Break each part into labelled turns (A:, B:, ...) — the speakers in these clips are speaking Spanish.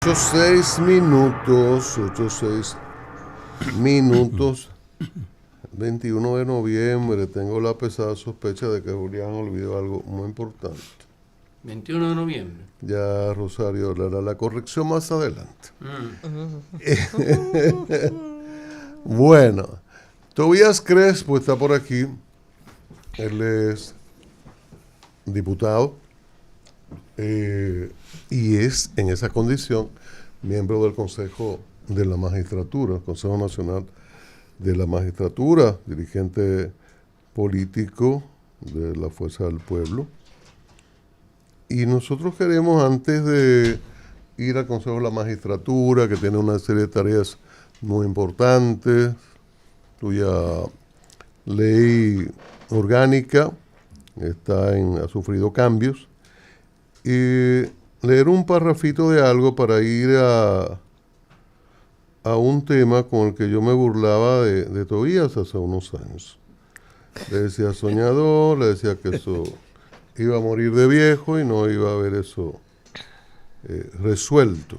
A: 8:06, 21 de noviembre. Tengo la pesada sospecha de que Julián olvidó algo muy importante.
B: 21 de noviembre.
A: Ya Rosario hará la corrección más adelante. Bueno, Tobías Crespo está por aquí. Él es diputado y es en esa condición miembro del Consejo de la Magistratura, el Consejo Nacional de la Magistratura, dirigente político de la Fuerza del Pueblo. Y nosotros queremos, antes de ir al Consejo de la Magistratura, que tiene una serie de tareas muy importantes, cuya ley orgánica ha sufrido cambios, y leer un parrafito de algo para ir a un tema con el que yo me burlaba de Tobías hace unos años. Le decía soñador, le decía que eso iba a morir de viejo y no iba a haber eso resuelto.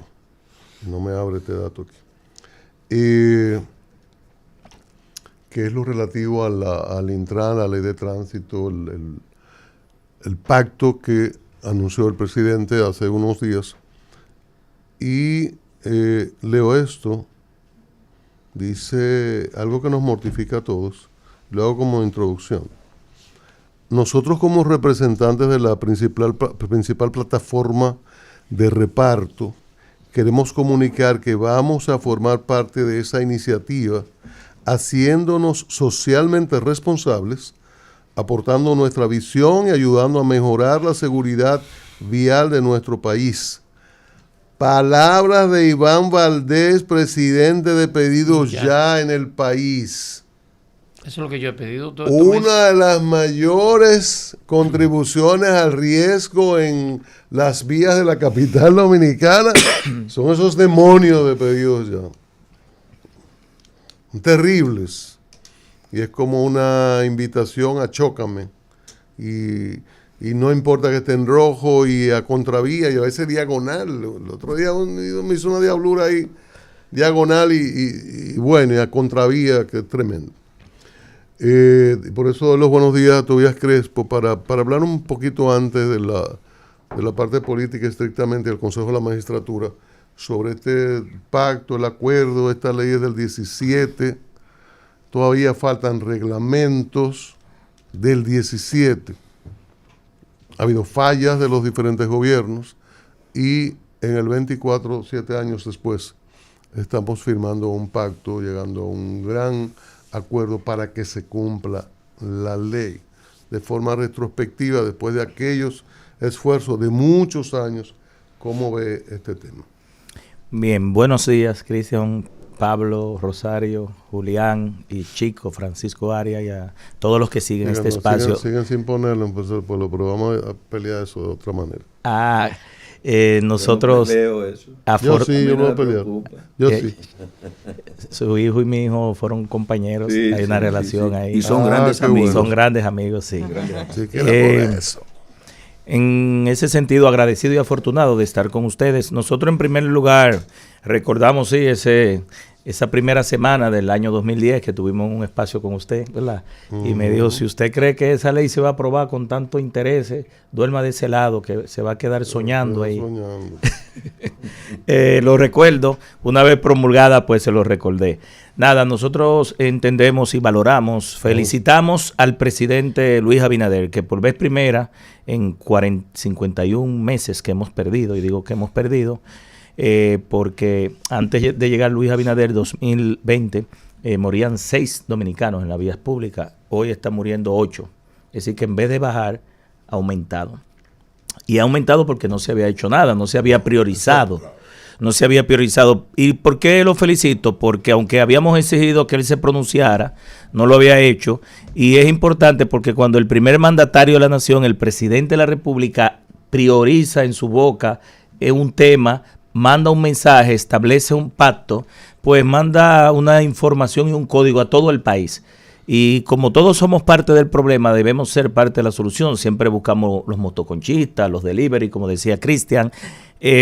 A: No me abre este dato aquí. Que es lo relativo al Intran, la ley de tránsito, el pacto que anunció el presidente hace unos días. Y leo esto, dice algo que nos mortifica a todos, lo hago como introducción. Nosotros, como representantes de la principal plataforma de reparto, queremos comunicar que vamos a formar parte de esa iniciativa, haciéndonos socialmente responsables, aportando nuestra visión y ayudando a mejorar la seguridad vial de nuestro país. Palabras de Iván Valdés, presidente de Pedidos Ya en el país.
B: Eso es lo que yo he pedido todo
A: Una de las mayores contribuciones al riesgo en las vías de la capital dominicana son esos demonios de Pedidos Ya. Terribles. Y es como una invitación a chócame. Y no importa que esté en rojo y a contravía y a veces diagonal. El otro día me hizo una diablura ahí, diagonal y bueno, y a contravía, que es tremendo. Por eso doy los buenos días a Tobías Crespo para hablar un poquito antes de la parte política estrictamente del Consejo de la Magistratura sobre este pacto, el acuerdo, esta ley es del 17, todavía faltan reglamentos del 17. Ha habido fallas de los diferentes gobiernos y en el 24, 7 años después, estamos firmando un pacto, llegando a un gran acuerdo para que se cumpla la ley de forma retrospectiva después de aquellos esfuerzos de muchos años. ¿Cómo ve este tema?
C: Bien, buenos días, Cristian, Pablo, Rosario, Julián y Chico, Francisco Arias y a todos los que siguen este espacio.
A: Siguen sin ponerlo en Fuerza del Pueblo, pero vamos a pelear eso de otra manera.
C: Nosotros...
D: Yo no eso.
A: Yo sí, yo voy a pelear. Yo sí.
C: Su hijo y mi hijo fueron compañeros, sí, hay una relación ahí.
D: Y son grandes amigos.
C: Bueno. Son grandes amigos, sí.
A: Sí, que por eso.
C: En ese sentido, agradecido y afortunado de estar con ustedes. Nosotros, en primer lugar, recordamos, sí, esa primera semana del año 2010 que tuvimos un espacio con usted, ¿verdad? Y me dijo, si usted cree que esa ley se va a aprobar con tanto interés, duerma de ese lado, que se va a quedar soñando ahí. Lo recuerdo, una vez promulgada, pues se lo recordé. Nada, nosotros entendemos y valoramos, felicitamos al presidente Luis Abinader, que por vez primera en 51 meses que hemos perdido, y digo que hemos perdido, porque antes de llegar Luis Abinader 2020 morían 6 dominicanos en las vías públicas, hoy están muriendo 8, es decir que en vez de bajar ha aumentado, y ha aumentado porque no se había hecho nada, no se había priorizado. ¿Y por qué lo felicito? Porque aunque habíamos exigido que él se pronunciara, no lo había hecho, y es importante porque cuando el primer mandatario de la nación, el presidente de la República, prioriza en su boca un tema, manda un mensaje, establece un pacto, pues manda una información y un código a todo el país. Y como todos somos parte del problema, debemos ser parte de la solución. Siempre buscamos los motoconchistas, los delivery, como decía Cristian,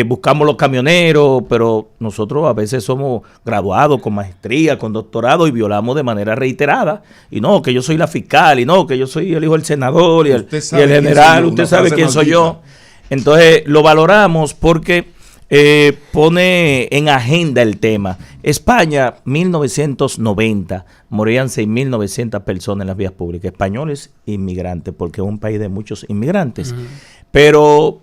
C: buscamos los camioneros, pero nosotros a veces somos graduados con maestría, con doctorado y violamos de manera reiterada. Y no, que yo soy la fiscal, y no, que yo soy el hijo del senador y el general, usted sabe quién soy yo. Entonces lo valoramos porque pone en agenda el tema. España, 1990, morían 6.900 personas en las vías públicas, españoles inmigrantes, porque es un país de muchos inmigrantes. Pero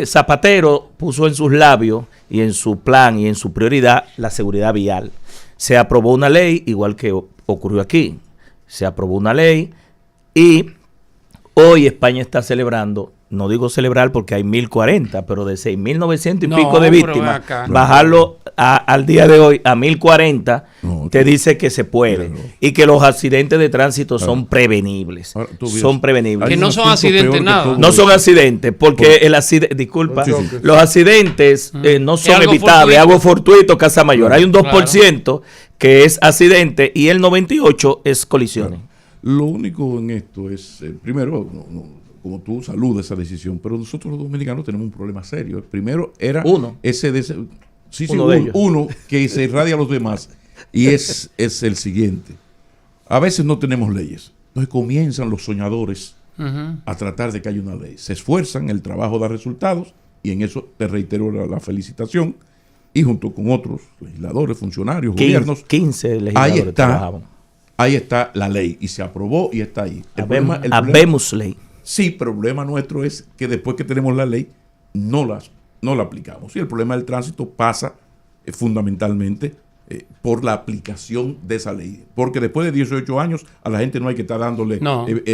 C: Zapatero puso en sus labios y en su plan y en su prioridad la seguridad vial. Se aprobó una ley, igual que ocurrió aquí. Se aprobó una ley y hoy España está celebrando, no digo celebrar porque hay 1.040, pero de 6.900 y pico de víctimas, bajarlo al día de hoy a 1.040, te dice que se puede y que los accidentes de tránsito son prevenibles. Son prevenibles.
B: Que no son accidentes nada.
C: No son accidentes, porque el accidente, disculpa, los accidentes no son evitables, algo fortuito, casa mayor. Hay un 2% que es accidente y el 98% es colisiones.
D: Lo único en esto es, primero, como tú saludas esa decisión, pero nosotros los dominicanos tenemos un problema serio. El primero era uno que se irradia a los demás, y es el siguiente. A veces no tenemos leyes. Entonces comienzan los soñadores a tratar de que haya una ley. Se esfuerzan, el trabajo da resultados, y en eso te reitero la felicitación, y junto con otros legisladores, funcionarios, gobiernos,
C: 15 legisladores trabajaban.
D: Ahí está la ley y se aprobó y está ahí.
C: Habemos ley.
D: Sí, el problema nuestro es que después que tenemos la ley no la aplicamos. Y el problema del tránsito pasa fundamentalmente por la aplicación de esa ley. Porque después de 18 años a la gente no hay que estar dándole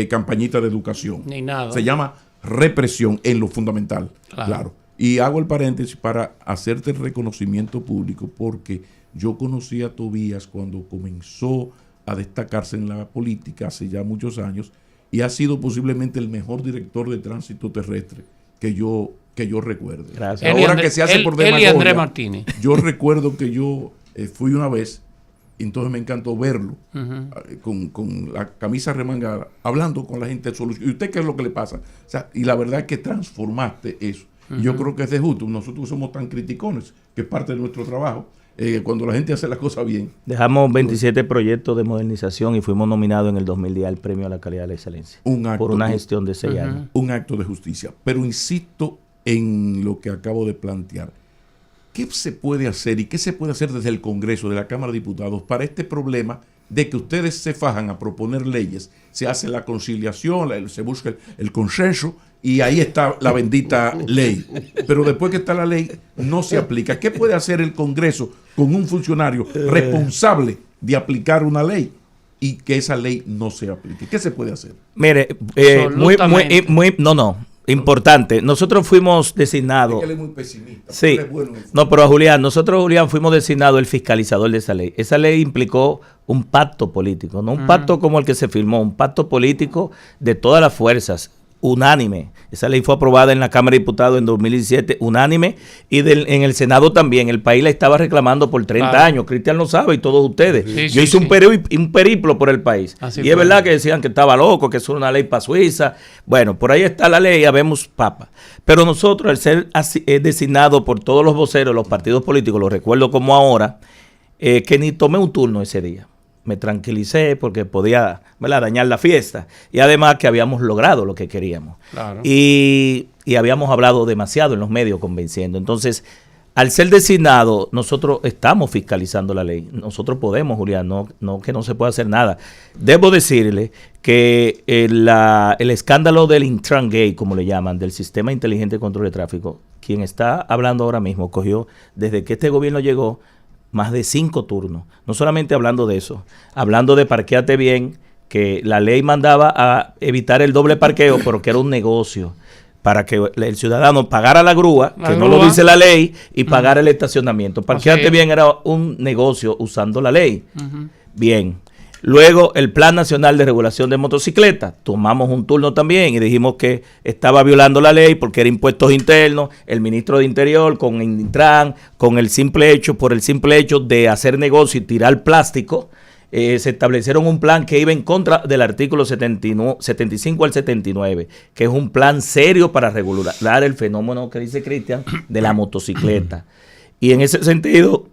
D: campañita de educación.
B: Ni nada.
D: Se llama represión en lo fundamental. Claro. Y hago el paréntesis para hacerte el reconocimiento público, porque yo conocí a Tobías cuando comenzó a destacarse en la política hace ya muchos años, y ha sido posiblemente el mejor director de tránsito terrestre que yo recuerde.
C: Gracias.
D: Ahora que se hace por
B: demagogia, Andrés Martínez.
D: Yo recuerdo que yo fui una vez, y entonces me encantó verlo con la camisa remangada, hablando con la gente de solución. ¿Y usted qué es lo que le pasa? O sea, y la verdad es que transformaste eso. Yo creo que es de justo. Nosotros somos tan criticones, que es parte de nuestro trabajo. Cuando la gente hace las cosas bien.
C: Dejamos 27 proyectos de modernización y fuimos nominados en el 2010 al Premio a la Calidad de la Excelencia. Por una gestión de 6 años.
D: Un acto de justicia. Pero insisto en lo que acabo de plantear. ¿Qué se puede hacer y qué se puede hacer desde el Congreso, de la Cámara de Diputados, para este problema de que ustedes se fajan a proponer leyes? Se hace la conciliación, se busca el consenso, y ahí está la bendita ley. Pero después que está la ley, no se aplica. ¿Qué puede hacer el Congreso con un funcionario responsable de aplicar una ley y que esa ley no se aplique? ¿Qué se puede hacer?
C: Mire, importante. Nosotros fuimos designados.
D: Es que él es muy pesimista.
C: Sí. No, pero Julián, fuimos designados el fiscalizador de esa ley. Esa ley implicó un pacto político, no un pacto como el que se firmó, un pacto político de todas las fuerzas, unánime. Esa ley fue aprobada en la Cámara de Diputados en 2017, unánime, y en el Senado también. El país la estaba reclamando por 30 años. Cristian lo sabe y todos ustedes. Yo hice un periplo por el país. Así y es verdad que decían que estaba loco, que eso era una ley para Suiza. Bueno, por ahí está la ley, habemos papa. Pero nosotros, al ser designados por todos los voceros de los partidos políticos, lo recuerdo como ahora, que ni tomé un turno ese día. Me tranquilicé porque podía, ¿verdad?, dañar la fiesta. Y además que habíamos logrado lo que queríamos. Claro. Y habíamos hablado demasiado en los medios convenciendo. Entonces, al ser designado, nosotros estamos fiscalizando la ley. Nosotros podemos, Julián, no que no se pueda hacer nada. Debo decirle que el escándalo del Intran Gate, como le llaman, del Sistema Inteligente de Control de Tráfico, quien está hablando ahora mismo, cogió, desde que este gobierno llegó, más de 5 turnos. No solamente hablando de eso, hablando de parqueate bien, que la ley mandaba a evitar el doble parqueo, pero que era un negocio para que el ciudadano pagara la grúa, no lo dice la ley, y pagara el estacionamiento. Parqueate bien era un negocio usando la ley. Bien. Luego, el Plan Nacional de Regulación de Motocicletas. Tomamos un turno también y dijimos que estaba violando la ley porque era impuestos internos. El ministro de Interior con Intran, por el simple hecho de hacer negocio y tirar plástico, se establecieron un plan que iba en contra del artículo 75 al 79, que es un plan serio para regular el fenómeno que dice Cristian de la motocicleta. Y en ese sentido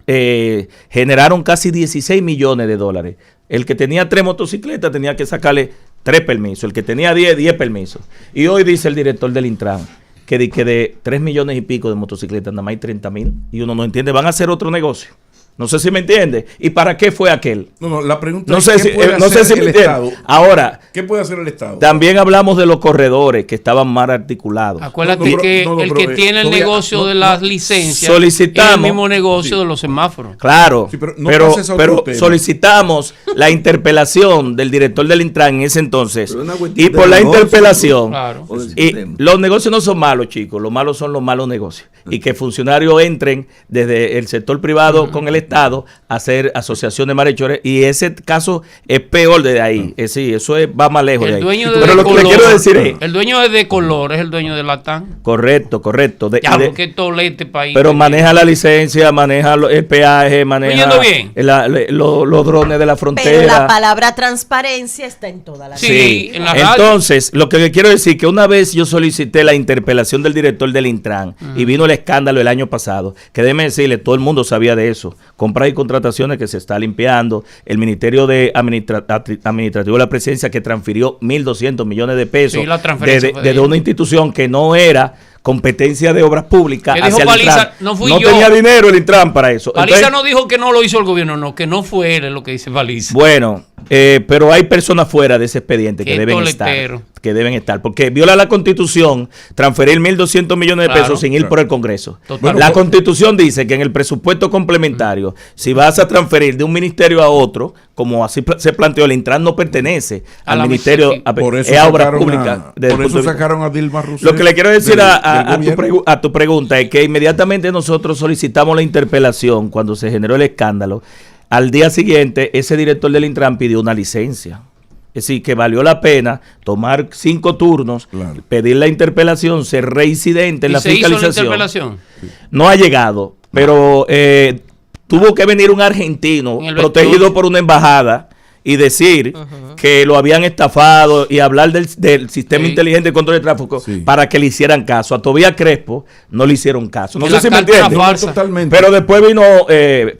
C: generaron casi 16 millones de dólares. El que tenía 3 motocicletas tenía que sacarle 3 permisos, el que tenía 10 permisos. Y hoy dice el director del Intran que de 3 millones y pico de motocicletas nada más hay 30,000, y uno no entiende, van a hacer otro negocio. No sé si me entiende. ¿Y para qué fue aquel?
D: No, la pregunta
C: no
D: es
C: sé
D: ¿qué
C: si,
D: puede
C: no
D: hacer
C: sé si
D: el
C: me entiende.
D: Estado?
C: Ahora,
D: ¿Qué puede hacer el Estado?
C: También hablamos de los corredores que estaban mal articulados.
B: Acuérdate que el que tiene el negocio de las licencias
C: solicitamos
B: es el mismo negocio de los semáforos.
C: Claro,
D: Sí, pero
C: pero solicitamos la interpelación del director del Intran en ese entonces. Y por la interpelación,
B: Claro.
C: y los negocios no son malos, chicos, los malos son los malos negocios. Y que funcionarios entren desde el sector privado con el Estado a hacer asociación de malhechores, y ese caso es peor de ahí. Sí, eso va más lejos de ahí. Pero lo que le quiero decir es,
B: el dueño de Color es el dueño de Latam.
C: correcto.
B: Qué tolete país.
C: Pero maneja la licencia, maneja el peaje, maneja
B: bien.
C: los drones de la frontera.
E: Pero la palabra transparencia está en toda la
B: Sí, en la radio.
C: Entonces, lo que le quiero decir que una vez yo solicité la interpelación del director del Intran y vino el escándalo el año pasado, que déjeme decirle, todo el mundo sabía de eso. Compras y contrataciones que se está limpiando, el Ministerio de Administrativo de la Presidencia que transfirió 1.200 millones de pesos
B: Sí, la transferencia
C: desde una institución que no era competencia de obras públicas
B: ¿Qué dijo
C: hacia el
B: Paliza?
C: Intran.
B: No fui
C: no
B: yo.
C: tenía dinero el Intran para eso.
B: Paliza
C: Entonces,
B: no dijo que no lo hizo el gobierno, no, que no fue él, es lo que dice Paliza.
C: bueno, pero hay personas fuera de ese expediente que
B: Qué
C: deben
B: toletero.
C: estar. Que deben estar, porque viola la Constitución transferir 1.200 millones de
B: Claro,
C: pesos sin ir por el Congreso.
B: Total.
C: La Constitución dice que en el presupuesto complementario, si vas a transferir de un ministerio a otro, como así se planteó, el Intran no pertenece
B: A
C: al
B: la
C: ministerio,
B: sí.
D: Por eso
C: es a obras
D: sacaron
C: públicas.
D: por eso sacaron a Dilma Rousseff.
C: Lo que le quiero decir
D: del
C: a
D: gobierno.
C: tu pregunta es que inmediatamente nosotros solicitamos la interpelación cuando se generó el escándalo. Al día siguiente, ese director del Intran pidió una licencia. Es decir, que valió la pena tomar 5 turnos,
D: Claro.
C: pedir la interpelación, ser reincidente en
B: ¿Y
C: la
B: se hizo la
C: fiscalización.
B: interpelación?
C: No ha llegado, pero tuvo que venir un argentino
B: En el
C: protegido
B: 28.
C: por una embajada y decir que lo habían estafado y hablar del sistema
B: Sí.
C: inteligente de control de tráfico
D: Sí.
C: para que le hicieran caso. A Tobías Crespo no le hicieron caso. No
B: Que
C: sé
B: la
C: si me
B: carta era
C: entiendes.
B: falsa.
D: Totalmente.
C: Pero después vino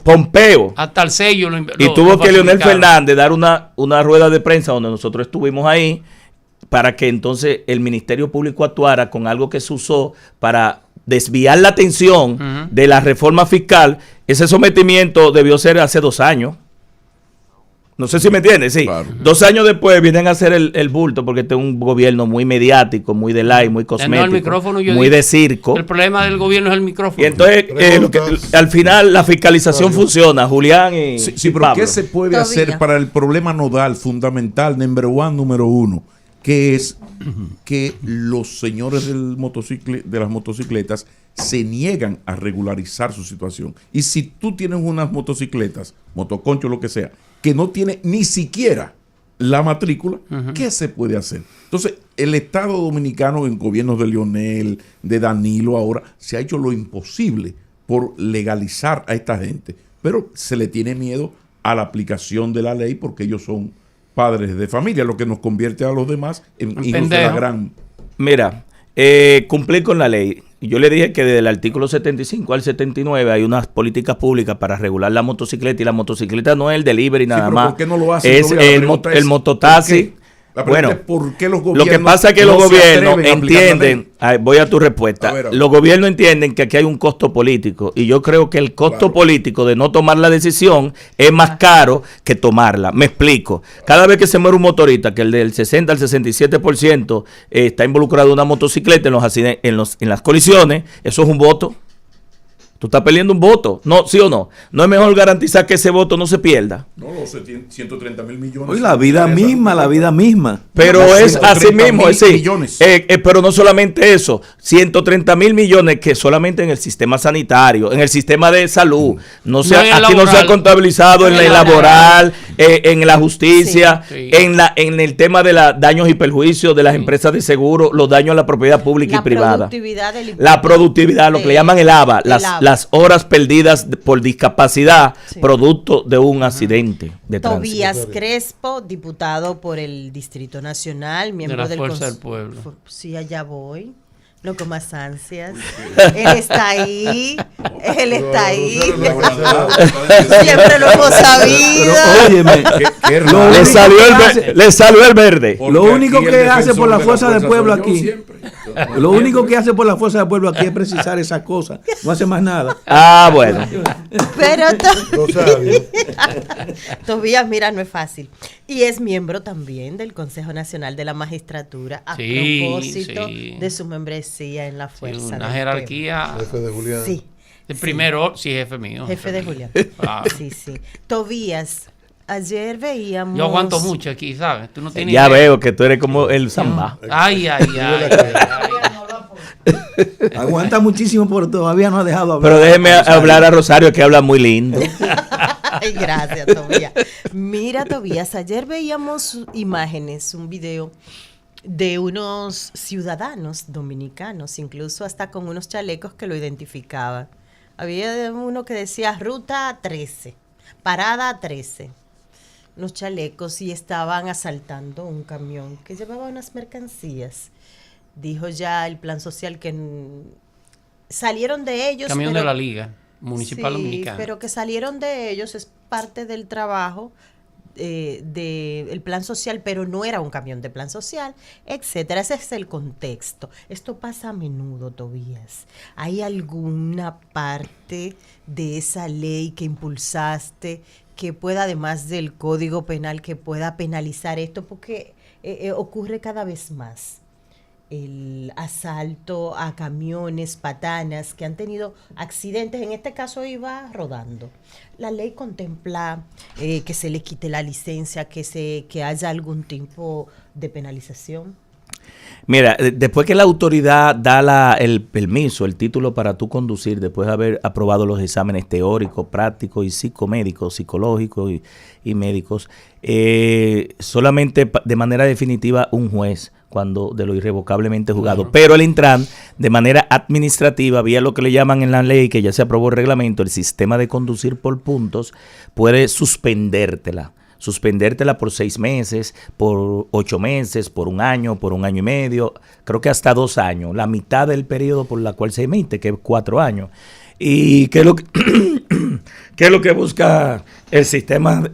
C: Pompeo.
B: Hasta el sello
C: Y tuvo que Leonel
B: falsificaron.
C: Fernández dar una rueda de prensa donde nosotros estuvimos ahí para que entonces el Ministerio Público actuara con algo que se usó para desviar la atención de la reforma fiscal. Ese sometimiento debió ser hace 2 años. No sé si me entiendes, sí.
D: Claro.
C: 2 años después vienen a hacer el bulto porque este es un gobierno muy mediático, muy de like, muy cosmético,
B: el micrófono, yo
C: muy
B: digo,
C: de circo.
B: El problema del gobierno es el micrófono.
C: Y entonces al final la fiscalización funciona, Julián y
D: Sí,
C: y
D: pero
C: Pablo.
D: ¿qué se puede
E: Todavía.
D: hacer para el problema nodal, fundamental, número uno, que es que los señores de las motocicletas se niegan a regularizar su situación? Y si tú tienes unas motocicletas, motoconcho, lo que sea, que no tiene ni siquiera la matrícula, ¿qué se puede hacer? Entonces, el Estado dominicano, en gobiernos de Leonel, de Danilo ahora, se ha hecho lo imposible por legalizar a esta gente, pero se le tiene miedo a la aplicación de la ley porque ellos son padres de familia, lo que nos convierte a los demás en hijos de la
B: pendejo.
D: gran...
C: Mira, cumplir con la ley. Yo le dije que desde el artículo 75 al 79 hay unas políticas públicas para regular la motocicleta, y la motocicleta no es el delivery nada
D: pero
C: más.
D: ¿por qué no lo hacen?
C: Es
D: Todavía la
C: el
D: pregunta es,
C: mototaxi.
D: ¿por qué? La pregunta
C: Bueno,
D: es, ¿por qué los
C: lo
D: gobiernos
C: que pasa es que los
D: no se
C: gobiernos
D: atreven a aplicar la
C: entienden,
D: ley?
C: voy a tu respuesta,
D: A ver.
C: los gobiernos entienden que aquí hay un costo político, y yo creo que el costo
D: Claro.
C: político de no tomar la decisión es más caro que tomarla. Me explico. Cada vez que se muere un motorista, que el del 60 al 67% está involucrado en una motocicleta en las colisiones, eso es un voto. Tú estás perdiendo un voto, ¿no? ¿Sí o no? ¿No es mejor garantizar que ese voto no se pierda?
D: No, los 130 mil millones.
F: Hoy la vida misma.
C: Pero
D: Los
C: es así
D: 130
C: mismo,
D: mil
C: es decir,
D: millones.
C: pero no solamente eso, 130 mil millones que solamente en el sistema sanitario, en el sistema de salud,
B: No en el
C: aquí no se ha
B: laboral.
C: contabilizado en
B: En el
C: el laboral, en la justicia,
B: Sí.
C: en el tema de los daños y perjuicios de las empresas de seguro, los daños a la propiedad pública y privada.
E: Productividad del
C: La productividad, lo que le llaman el ABA, las las horas perdidas por discapacidad producto de un accidente de tránsito.
E: Tobías Crespo, diputado por el Distrito Nacional, miembro
B: de la Fuerza del Pueblo.
E: Sí, allá voy. No con más ansias. Él está ahí. Él está ahí. Siempre lo hemos sabido.
F: Óyeme,
C: le salió el verde.
F: Lo único que hace por la fuerza del pueblo aquí. Lo único que hace por la fuerza del pueblo aquí es precisar esas cosas. No hace más nada.
C: Ah, bueno.
E: Pero Tobías, mira, no es fácil. Y es miembro también del Consejo Nacional de la Magistratura a propósito de su membresía en la fuerza.
B: Sí, una jerarquía.
A: Jefe de Julián.
E: Sí.
B: El primero, sí, jefe mío.
E: Jefe de Julián. Sí. Tobías, ayer veíamos.
B: Yo aguanto mucho aquí, ¿sabes? Tú no tienes
C: Ya
B: idea.
C: veo que tú eres como el Zamba.
B: Ay.
F: Aguanta muchísimo, pero todavía no ha dejado hablar.
C: Pero déjeme hablar a Rosario, que habla muy lindo.
E: Ay, gracias, Tobías. Mira, Tobías, ayer veíamos imágenes, un video de unos ciudadanos dominicanos, incluso hasta con unos chalecos que lo identificaban. Había uno que decía Ruta 13, Parada 13. Unos chalecos y estaban asaltando un camión que llevaba unas mercancías. Dijo ya el plan social que salieron de ellos.
B: Camión de la Liga Municipal Dominicana.
E: Pero que salieron de ellos es parte del trabajo del plan social, pero no era un camión de plan social, etcétera. Ese es el contexto. Esto pasa a menudo, Tobías. ¿Hay alguna parte de esa ley que impulsaste que pueda, además del Código Penal, que pueda penalizar esto? Porque ocurre cada vez más el asalto a camiones, patanas que han tenido accidentes. En este caso iba rodando. La ley contempla que se le quite la licencia, que haya algún tipo de penalización.
C: Mira, después que la autoridad da el permiso, el título para tú conducir, después de haber aprobado los exámenes teóricos, prácticos y psicomédicos, psicológicos y médicos, solamente de manera definitiva un juez, cuando de lo irrevocablemente juzgado. Pero el Intran, de manera administrativa, vía lo que le llaman en la ley, que ya se aprobó el reglamento, el sistema de conducir por puntos, puede suspendértela por 6 meses, por 8 meses, por 1 año, por 1 año y medio, creo que hasta 2 años, la mitad del periodo por la cual se emite, que es 4 años. ¿Y qué es lo que, qué es lo que busca el sistema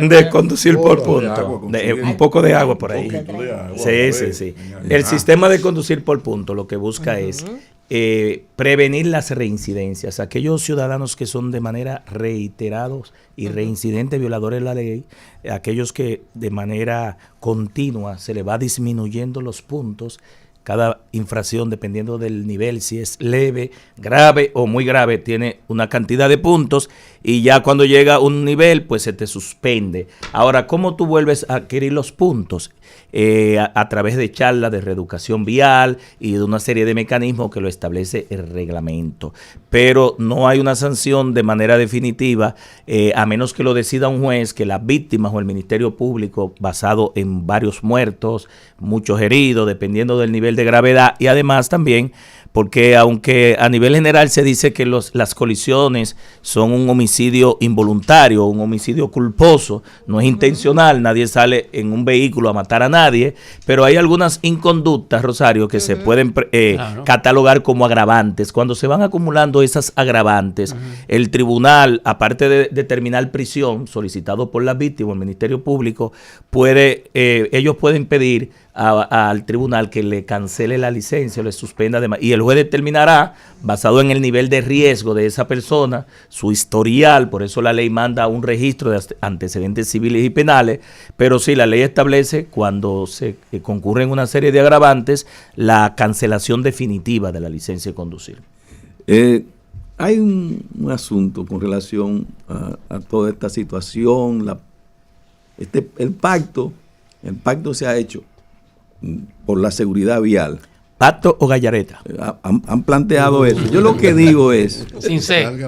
C: de conducir por punto? Un poco de agua por ahí. Sí. El sistema de conducir por punto lo que busca es prevenir las reincidencias. Aquellos ciudadanos que son de manera reiterados y reincidentes violadores de la ley, aquellos que de manera continua se le va disminuyendo los puntos. Cada infracción, dependiendo del nivel, si es leve, grave o muy grave, tiene una cantidad de puntos y ya cuando llega a un nivel, pues se te suspende. Ahora, ¿cómo tú vuelves a adquirir los puntos? A través de charlas de reeducación vial y de una serie de mecanismos que lo establece el reglamento. Pero no hay una sanción de manera definitiva, a menos que lo decida un juez, que las víctimas o el Ministerio Público, basado en varios muertos, muchos heridos, dependiendo del nivel de gravedad, y además también porque aunque a nivel general se dice que las colisiones son un homicidio involuntario, un homicidio culposo, no es intencional, nadie sale en un vehículo a matar a nadie, pero hay algunas inconductas, Rosario, que se pueden catalogar como agravantes. Cuando se van acumulando esas agravantes, el tribunal, aparte de determinar prisión, solicitado por la víctima, el Ministerio Público, ellos pueden pedir al tribunal que le cancele la licencia o le suspenda y el juez determinará, basado en el nivel de riesgo de esa persona, su historial. Por eso la ley manda un registro de antecedentes civiles y penales, pero sí, la ley establece, cuando se concurren una serie de agravantes, la cancelación definitiva de la licencia de conducir.
F: Hay un asunto con relación a toda esta situación. El pacto se ha hecho por la seguridad vial.
C: ¿Pacto o gallareta?
F: Han planteado eso. Yo lo que digo es,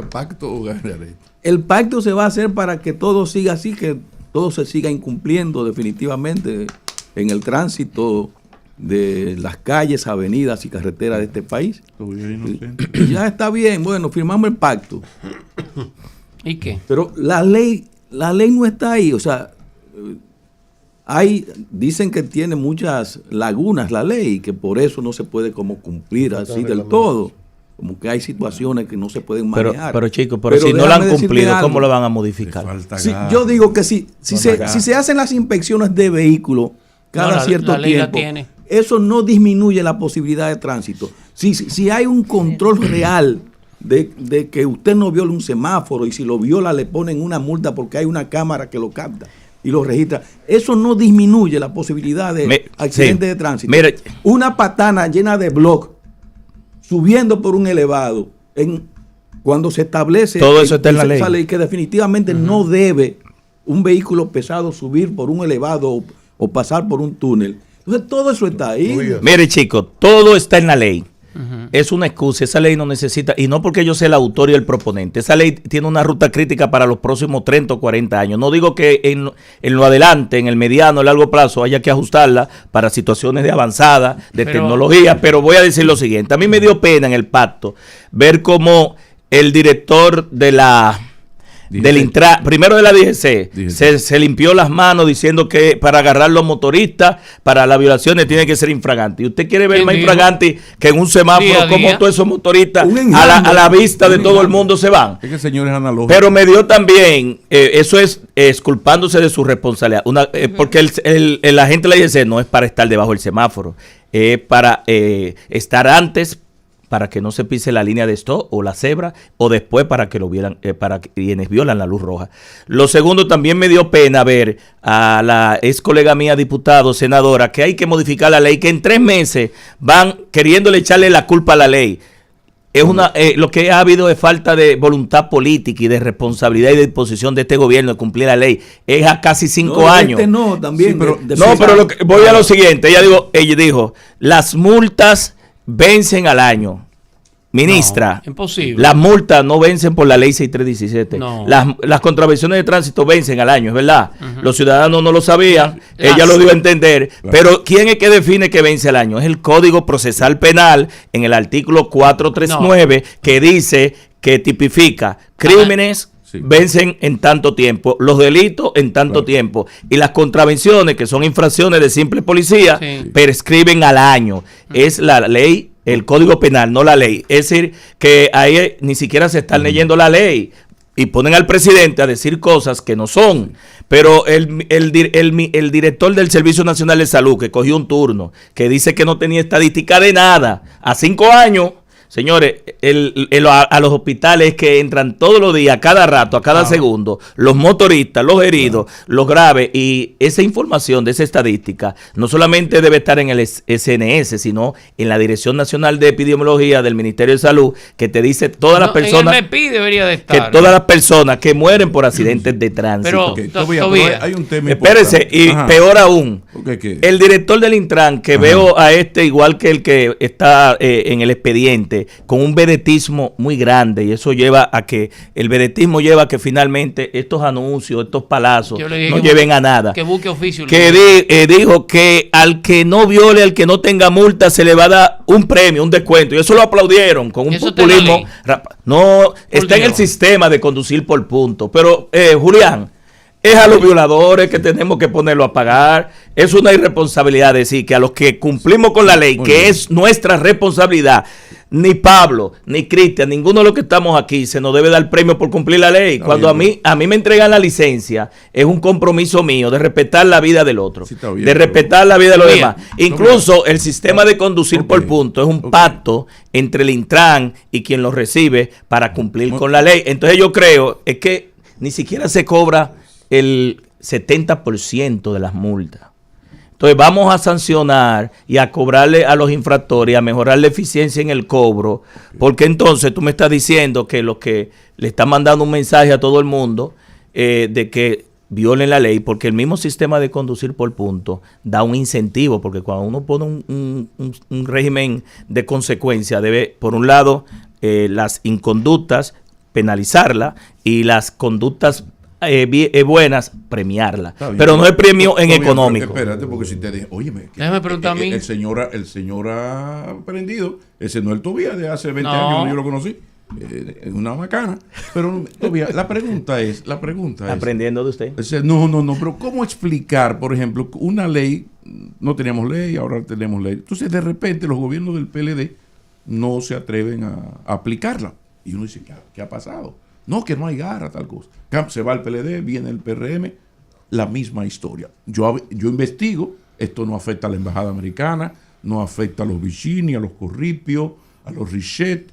D: ¿Pacto o gallareta?
F: El pacto se va a hacer para que todo siga así, que todo se siga incumpliendo definitivamente en el tránsito de las calles, avenidas y carreteras de este país.
D: Todavía inocente.
F: Y ya está bien, bueno, firmamos el pacto.
B: ¿Y qué?
F: Pero la ley no está ahí, o sea, dicen que tiene muchas lagunas la ley, que por eso no se puede como cumplir así del todo. Como que hay situaciones que no se pueden manejar.
C: Pero chicos, pero si no la han cumplido, ¿cómo lo van a modificar?
F: Sí, yo digo que si se hacen las inspecciones de vehículos cada cierto tiempo, eso no disminuye la posibilidad de tránsito. Si hay un control real de que usted no viola un semáforo y si lo viola le ponen una multa porque hay una cámara que lo capta y lo registra, eso no disminuye la posibilidad de accidentes de tránsito. Mire, una patana llena de bloc subiendo por un elevado, cuando se establece
C: todo eso está en la ley,
F: que definitivamente no debe un vehículo pesado subir por un elevado o pasar por un túnel. Entonces todo eso está ahí.
C: Mire, chicos, todo está en la ley. Es una excusa, esa ley no necesita, y no porque yo sea el autor y el proponente, esa ley tiene una ruta crítica para los próximos 30 o 40 años. No digo que en lo adelante, en el mediano, largo plazo, haya que ajustarla para situaciones de avanzada, de tecnología, pero voy a decir lo siguiente. A mí me dio pena en el pacto ver cómo el director de la... primero de la DGC se limpió las manos diciendo que para agarrar los motoristas para las violaciones tiene que ser infragante. Y usted quiere ver más infragante que en un semáforo como todos esos motoristas a la vista de todo el mundo se van.
D: Es que el señor es analógico.
C: Pero me dio también, eso es exculpándose de su responsabilidad, porque el agente de la DGC no es para estar debajo del semáforo, es para estar antes, para que no se pise la línea de stop o la cebra, o después para que lo vieran, para quienes violan la luz roja. Lo segundo, también me dio pena ver a la ex colega mía, diputada, senadora, que hay que modificar la ley, que en 3 meses van queriéndole echarle la culpa a la ley. Es lo que ha habido es falta de voluntad política y de responsabilidad y de disposición de este gobierno de cumplir la ley. Es a casi 5 años.
F: También. Sí,
C: pero voy a lo siguiente. Ella dijo, las multas vencen al año. Ministra,
B: no, imposible.
C: Las multas no vencen por la ley 6317.
B: No.
C: Las contravenciones de tránsito vencen al año, es verdad. Los ciudadanos no lo sabían, ella lo dio a entender. Pero ¿quién es que define que vence al año? Es el Código Procesal Penal en el artículo 439 que dice que tipifica crímenes. Sí. Vencen en tanto tiempo, los delitos en tanto tiempo, y las contravenciones, que son infracciones de simple policía, prescriben al año. Es la ley, el Código Penal, no la ley. Es decir, que ahí ni siquiera se están leyendo la ley y ponen al presidente a decir cosas que no son. Pero el director del Servicio Nacional de Salud, que cogió un turno, que dice que no tenía estadística de nada, a 5 años... Señores, a los hospitales que entran todos los días, a cada rato, a cada segundo, los motoristas, los heridos, los graves, y esa información de esa estadística no solamente debe estar en el SNS, sino en la Dirección Nacional de Epidemiología del Ministerio de Salud, que te dice todas las personas,
B: en el MEPI debería de estar,
C: que todas las personas que mueren por accidentes de tránsito.
D: Pero hay un tema
C: espérese, y peor aún, el director del Intran, que veo a igual que el que está en el expediente, con un vedetismo muy grande, y eso lleva a que finalmente estos anuncios, estos palazos no lleven a nada.
B: Que busque oficio.
C: Dijo que al que no viole, al que no tenga multa, se le va a dar un premio, un descuento, y eso lo aplaudieron con un populismo. No, está en el sistema de conducir por puntos. Pero Julián, es a los violadores que tenemos que ponerlo a pagar. Es una irresponsabilidad decir que a los que cumplimos con la ley, que es nuestra responsabilidad, ni Pablo, ni Cristian, ninguno de los que estamos aquí se nos debe dar premio por cumplir la ley. Cuando a mí me entregan la licencia, es un compromiso mío de respetar la vida del otro, de respetar la vida de los demás. Incluso el sistema de conducir por punto es un pacto entre el Intran y quien lo recibe para cumplir con la ley. Entonces yo creo es que ni siquiera se cobra el 70% de las multas. Entonces vamos a sancionar y a cobrarle a los infractores y a mejorar la eficiencia en el cobro, porque entonces tú me estás diciendo que los que le están mandando un mensaje a todo el mundo de que violen la ley, porque el mismo sistema de conducir por punto da un incentivo, porque cuando uno pone un régimen de consecuencia, debe, por un lado, las inconductas penalizarlas y las conductas buenas, premiarlas. Pero no es premio en económico.
D: Espérate, porque si te dije, óyeme,
B: déjame preguntar a mí.
D: El señor ha aprendido. Ese no es el Tobías de hace 20 años, yo lo conocí. Es una bacana. Pero Tobías, la pregunta es.
C: Aprendiendo de usted.
D: No, pero ¿cómo explicar, por ejemplo, una ley? No teníamos ley, ahora tenemos ley. Entonces, de repente, los gobiernos del PLD no se atreven a aplicarla. Y uno dice, ¿qué ha pasado? No, que no hay garra, tal cosa. Se va el PLD, viene el PRM, la misma historia. Yo investigo, esto no afecta a la embajada americana, no afecta a los Vicini, a los Corripio, a los Richet,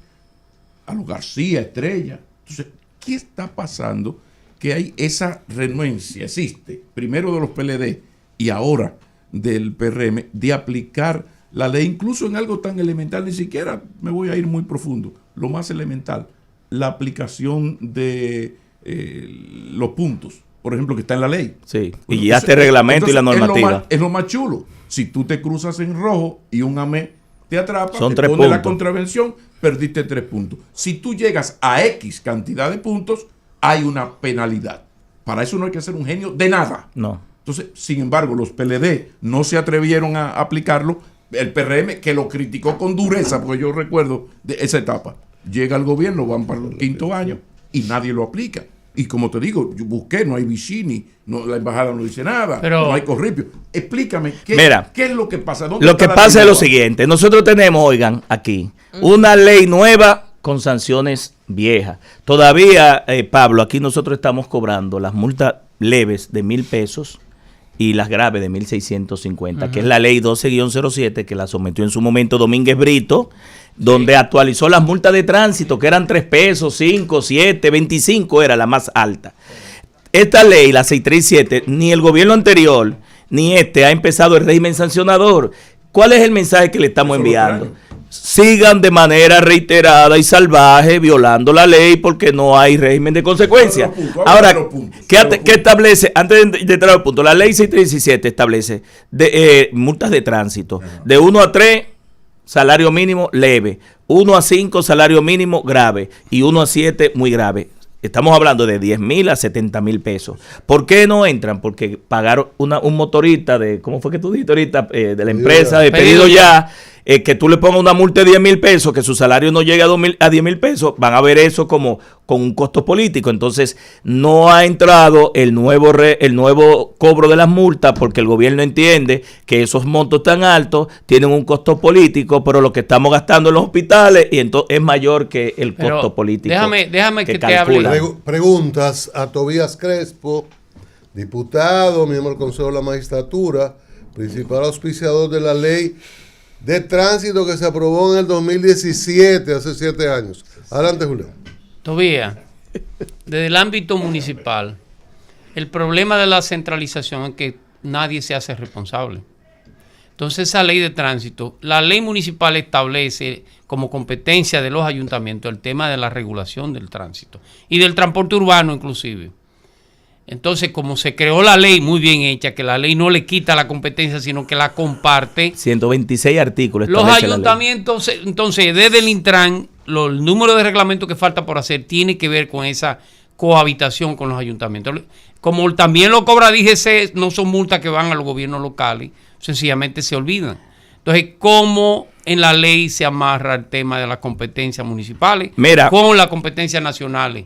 D: a los García, Estrella. Entonces, ¿qué está pasando? Que hay esa renuencia, existe, primero de los PLD y ahora del PRM, de aplicar la ley, incluso en algo tan elemental, ni siquiera me voy a ir muy profundo, lo más elemental, la aplicación de los puntos, por ejemplo, que está en la ley.
C: Sí, y ya este reglamento y la normativa.
D: Es lo más chulo. Si tú te cruzas en rojo y un AME te atrapa,
C: son
D: te
C: 3
D: pone
C: puntos.
D: La contravención, perdiste 3 puntos. Si tú llegas a X cantidad de puntos, hay una penalidad. Para eso no hay que ser un genio de nada.
C: No.
D: Entonces, sin embargo, los PLD no se atrevieron a aplicarlo. El PRM, que lo criticó con dureza, porque yo recuerdo de esa etapa, llega al gobierno, van para el 5º año y nadie lo aplica. Y como te digo, yo busqué, no hay Vicini, la embajada no dice nada, no hay Corripio. Explícame, ¿qué es lo que pasa?
C: Lo que pasa es lo siguiente, nosotros tenemos, oigan, aquí, una ley nueva con sanciones viejas. Todavía, Pablo, aquí nosotros estamos cobrando las multas leves de 1,000 pesos y las graves de 1,650, que es la ley 12-07 que la sometió en su momento Domínguez Brito, donde actualizó las multas de tránsito, que eran 3 pesos, 5, 7, 25 era la más alta. Esta ley, la 637, ni el gobierno anterior, ni ha empezado el régimen sancionador. ¿Cuál es el mensaje que le estamos enviando? Sigan de manera reiterada y salvaje violando la ley porque no hay régimen de consecuencia. Ahora, ¿qué establece? Antes de entrar al punto, la ley 637 establece multas de tránsito de 1 a 3, salario mínimo leve, 1 a 5, salario mínimo grave y 1 a 7, muy grave. Estamos hablando de 10,000 a 70,000 pesos. ¿Por qué no entran? Porque pagaron un motorista de, ¿cómo fue que tú dijiste ahorita? De la empresa de Pedido Ya, que tú le pongas una multa de 10,000 pesos, que su salario no llegue a 10,000 pesos, van a ver eso como con un costo político. Entonces, no ha entrado el nuevo cobro de las multas porque el gobierno entiende que esos montos tan altos tienen un costo político, pero lo que estamos gastando en los hospitales y entonces es mayor que el costo político.
B: Déjame que te hable.
A: Preguntas a Tobías Crespo, diputado, miembro del Consejo de la Magistratura, principal auspiciador de la ley de tránsito que se aprobó en el 2017, hace 7 años. Adelante, Julio.
B: Tobías, desde el ámbito municipal, el problema de la centralización es que nadie se hace responsable. Entonces, esa ley de tránsito, la ley municipal establece como competencia de los ayuntamientos el tema de la regulación del tránsito y del transporte urbano inclusive. Entonces, como se creó la ley muy bien hecha, que la ley no le quita la competencia, sino que la comparte.
C: 126 artículos.
B: Los ayuntamientos, entonces, desde el Intran, el número de reglamentos que falta por hacer tiene que ver con esa cohabitación con los ayuntamientos. Como también lo cobra DGC, no son multas que van a los gobiernos locales, sencillamente se olvidan. Entonces, ¿cómo en la ley se amarra el tema de las competencias municipales con las competencias nacionales?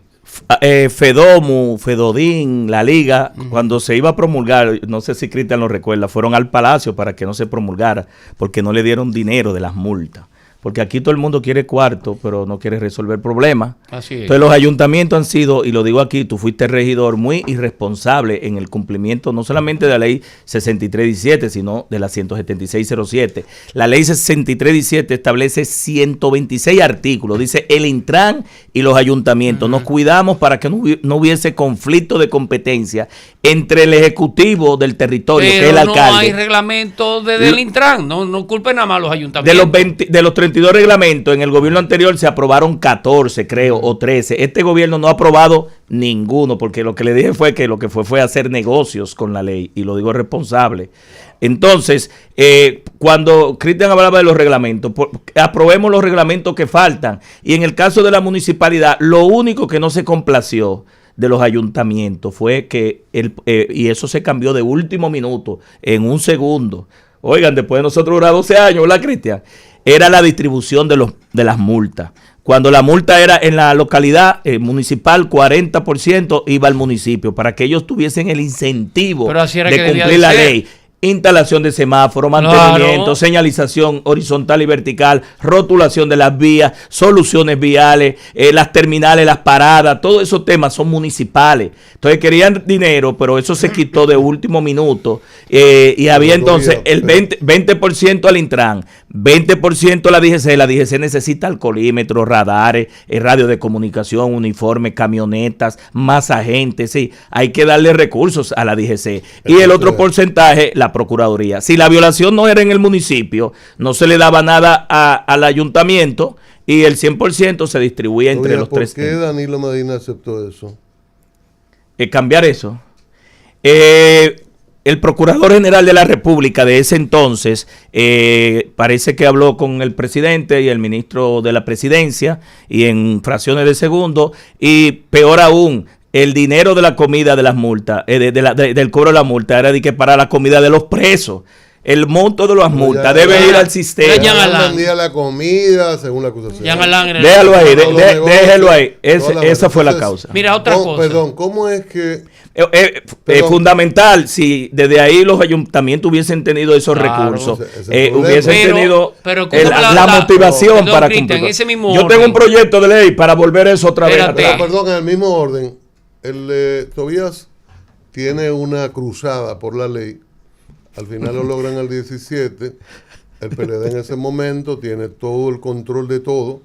C: Fedomu, Fedodín, la Liga, cuando se iba a promulgar, no sé si Cristian lo recuerda, fueron al Palacio para que no se promulgara, porque no le dieron dinero de las multas. Porque aquí todo el mundo quiere cuarto, pero no quiere resolver problemas.
B: Así es.
C: Entonces los ayuntamientos han sido, y lo digo aquí, tú fuiste regidor muy irresponsable en el cumplimiento no solamente de la ley 6317, sino de la 17607. La ley 6317 establece 126 artículos, dice el Intran y los ayuntamientos. Nos cuidamos para que no hubiese conflicto de competencia entre el ejecutivo del territorio,
B: pero
C: que es el alcalde.
B: No hay reglamento del Intran, no culpen nada más a los ayuntamientos.
C: De los 32 reglamentos, en el gobierno anterior se aprobaron 14, creo, o 13. Este gobierno no ha aprobado ninguno, porque lo que le dije fue que lo que fue hacer negocios con la ley, y lo digo responsable. Entonces, cuando Cristian hablaba de los reglamentos, aprobemos los reglamentos que faltan. Y en el caso de la municipalidad, lo único que no se complació de los ayuntamientos fue que, y eso se cambió de último minuto, en un segundo. Oigan, después de nosotros durar 12 años, ¿verdad, Cristian? Era la distribución de las multas. Cuando la multa era en la localidad municipal, 40% iba al municipio para que ellos tuviesen el incentivo de cumplir la ley. Instalación de semáforo, mantenimiento, señalización horizontal y vertical, rotulación de las vías, soluciones viales, las terminales, las paradas, todos esos temas son municipales. Entonces querían dinero, pero eso se quitó de último minuto y había entonces el 20% al Intran, 20% a la DGC. La DGC necesita alcoholímetros, radares, radio de comunicación, uniformes, camionetas, más agentes, sí, hay que darle recursos a la DGC. Y el otro porcentaje, la Procuraduría. Si la violación no era en el municipio, no se le daba nada al ayuntamiento y el 100% se distribuía entre los tres.
A: ¿Por qué Danilo Medina aceptó eso?
C: Cambiar eso. El Procurador General de la República de ese entonces parece que habló con el presidente y el ministro de la Presidencia y en fracciones de segundo, y peor aún, el dinero de la comida de las multas, del cobro de la multa, era de que para la comida de los presos. El monto de las multas debe ir al sistema.
A: Ya vendía la comida según la acusación.
C: Déjalo ahí, déjelo ahí. Esa fue la causa.
B: Mira, otra cosa.
A: Perdón, ¿cómo es que...?
C: Fundamental, si desde ahí los ayuntamientos hubiesen tenido esos recursos, hubiesen tenido la motivación para cumplir. Yo tengo un proyecto de ley para volver eso otra vez atrás.
A: Perdón, en el mismo orden. Tobías tiene una cruzada por la ley. Al final lo logran al 17. El PLD en ese momento tiene todo el control de todo.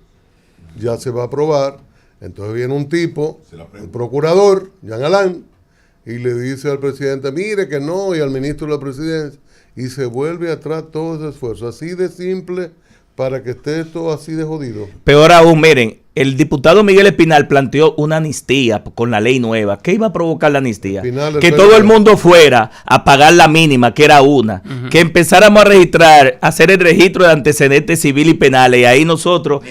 A: Ya se va a aprobar. Entonces viene un tipo, el procurador, Jean Alain, y le dice al presidente, mire que no, y al ministro de la Presidencia. Y se vuelve atrás todo ese esfuerzo. Así de simple para que esté todo así de jodido.
C: Peor aún, miren, el diputado Miguel Espinal planteó una amnistía con la ley nueva. ¿Qué iba a provocar la amnistía? Que todo el mundo fuera a pagar la mínima, que era una. Que empezáramos a registrar, hacer el registro de antecedentes civiles y penales. Y ahí nosotros...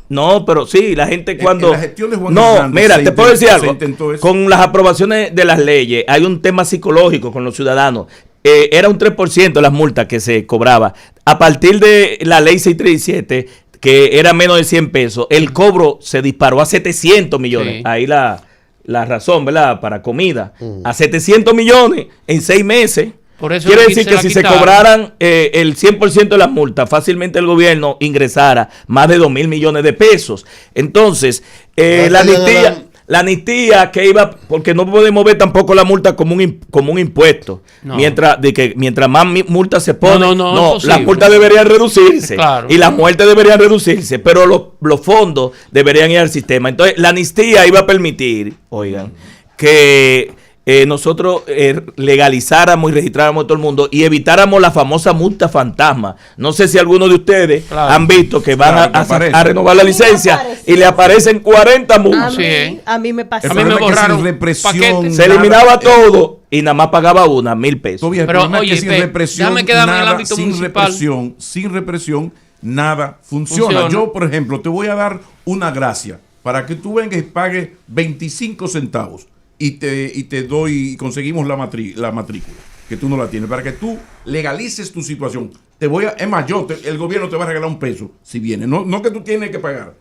C: no, pero sí, la gente cuando... La gestión de Juan Hernández, mira, te puedo decir algo. Con las aprobaciones de las leyes, hay un tema psicológico con los ciudadanos. Era un 3% las multas que se cobraba. A partir de la ley 637, que era menos de 100 pesos, el cobro se disparó a 700 millones. Sí. Ahí la razón, ¿verdad? Para comida. A 700 millones en 6 meses.
B: Por eso
C: quiere decir que si se cobraran el 100% de las multas, fácilmente el gobierno ingresara más de 2.000 millones de pesos. Entonces, la amnistía que iba, porque no podemos ver tampoco la multa como un impuesto. No. Mientras más multas se ponen, las multas deberían reducirse. Claro. Y las muertes deberían reducirse, pero los fondos deberían ir al sistema. Entonces, la amnistía iba a permitir, oigan, que nosotros legalizáramos y registráramos a todo el mundo y evitáramos la famosa multa fantasma. No sé si algunos de ustedes han visto que van a renovar la licencia y le aparecen 40 multas.
E: A mí me pasó.
C: A mí me borraron represión. Se eliminaba todo y nada más pagaba 1.000 pesos.
D: Pero oye, sin represión, nada funciona. Yo, por ejemplo, te voy a dar una gracia para que tú vengas y pagues 25 centavos. Y te doy, y conseguimos la matrícula, que tú no la tienes, para que tú legalices tu situación. Es más, el gobierno te va a regalar $1 si viene, no que tú tienes que pagar.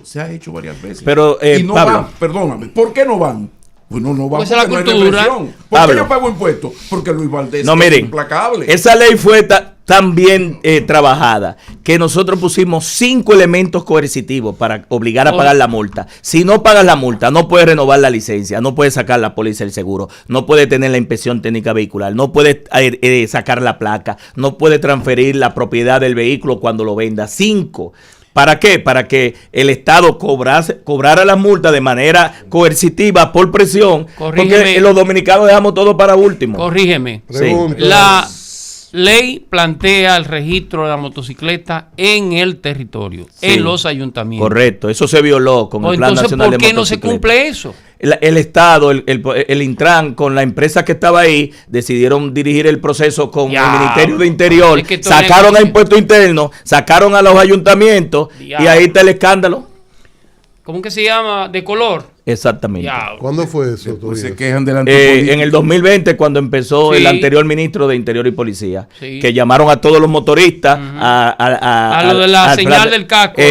D: Se ha hecho varias veces.
C: Pero,
D: y no van, perdóname, ¿por qué no van? Pues no van
B: porque la cultura.
D: ¿Por qué yo pago impuestos? Porque Luis Valdés
C: es implacable. Esa ley fue tan bien trabajada que nosotros pusimos 5 elementos coercitivos para obligar a pagar la multa. Si no pagas la multa, no puedes renovar la licencia, no puedes sacar la póliza del seguro, no puedes tener la inspección técnica vehicular, no puedes sacar la placa, no puedes transferir la propiedad del vehículo cuando lo vendas. 5. ¿Para qué? Para que el Estado cobrara las multas de manera coercitiva, por presión, porque los dominicanos dejamos todo para último.
B: Corrígeme. Sí. La ley plantea el registro de la motocicleta en el territorio, en los ayuntamientos.
C: Correcto, eso se violó con el Plan Nacional de Motocicleta.
B: ¿Por qué no se cumple eso?
C: El Estado, el Intran, con la empresa que estaba ahí, decidieron dirigir el proceso con el Ministerio de Interior, sacaron a Impuestos Internos, sacaron a los ayuntamientos y ahí está el escándalo.
B: ¿Cómo que se llama? De color.
C: Exactamente.
A: ¿Cuándo fue eso?
D: Pues se quejan del antipolítico.
C: En el 2020, cuando empezó el anterior ministro de Interior y Policía, que llamaron a todos los motoristas
B: a lo de la señal del casco.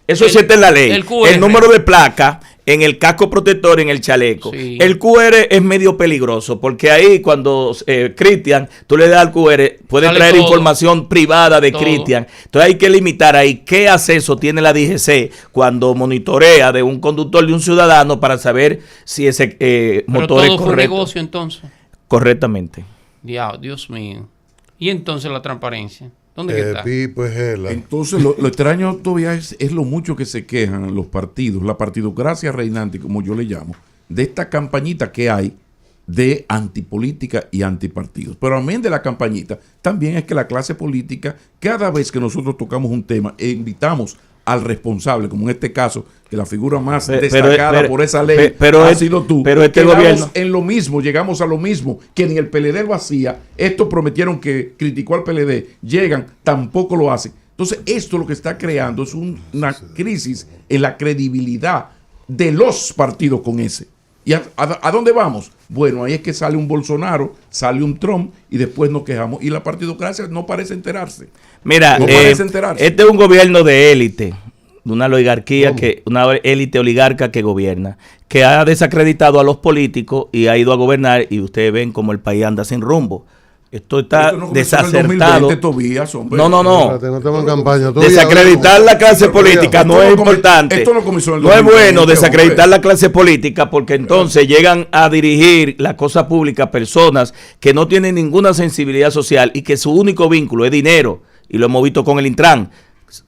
C: Eso existe en la ley. El número de placa en el casco protector, en el chaleco. Sí. El QR es medio peligroso, porque ahí cuando Cristian, tú le das al QR, puede traer información privada de Cristian. Entonces hay que limitar ahí qué acceso tiene la DGC cuando monitorea de un conductor de un ciudadano para saber si ese motor es correcto.
B: Fue negocio entonces.
C: Correctamente.
B: Dios mío. Y entonces la transparencia. ¿Dónde está?
A: Pues,
D: entonces lo extraño todavía es lo mucho que se quejan los partidos, la partidocracia reinante, como yo le llamo, de esta campañita que hay de antipolítica y antipartidos. Pero amén de la campañita, también es que la clase política, cada vez que nosotros tocamos un tema e invitamos al responsable, como en este caso, que la figura más destacada por esa ley ha sido tú.
C: Pero este gobierno
D: en lo mismo, llegamos a lo mismo, que ni el PLD lo hacía. Estos prometieron que criticó al PLD, llegan, tampoco lo hacen. Entonces, esto lo que está creando es una crisis en la credibilidad de los partidos con ese. ¿Y a dónde vamos? Bueno, ahí es que sale un Bolsonaro, sale un Trump y después nos quejamos. Y la partidocracia no parece enterarse.
C: Mira, este es un gobierno de élite, de una oligarquía, una élite oligarca que gobierna, que ha desacreditado a los políticos y ha ido a gobernar, y ustedes ven como el país anda sin rumbo. Esto está desacertado. No
A: estamos en campaña.
C: Desacreditar la clase política no es importante.
D: Esto no comenzó en el 2020.
C: No es bueno desacreditar la clase política, porque entonces llegan a dirigir la cosa pública personas que no tienen ninguna sensibilidad social y que su único vínculo es dinero. Y lo hemos visto con el Intran.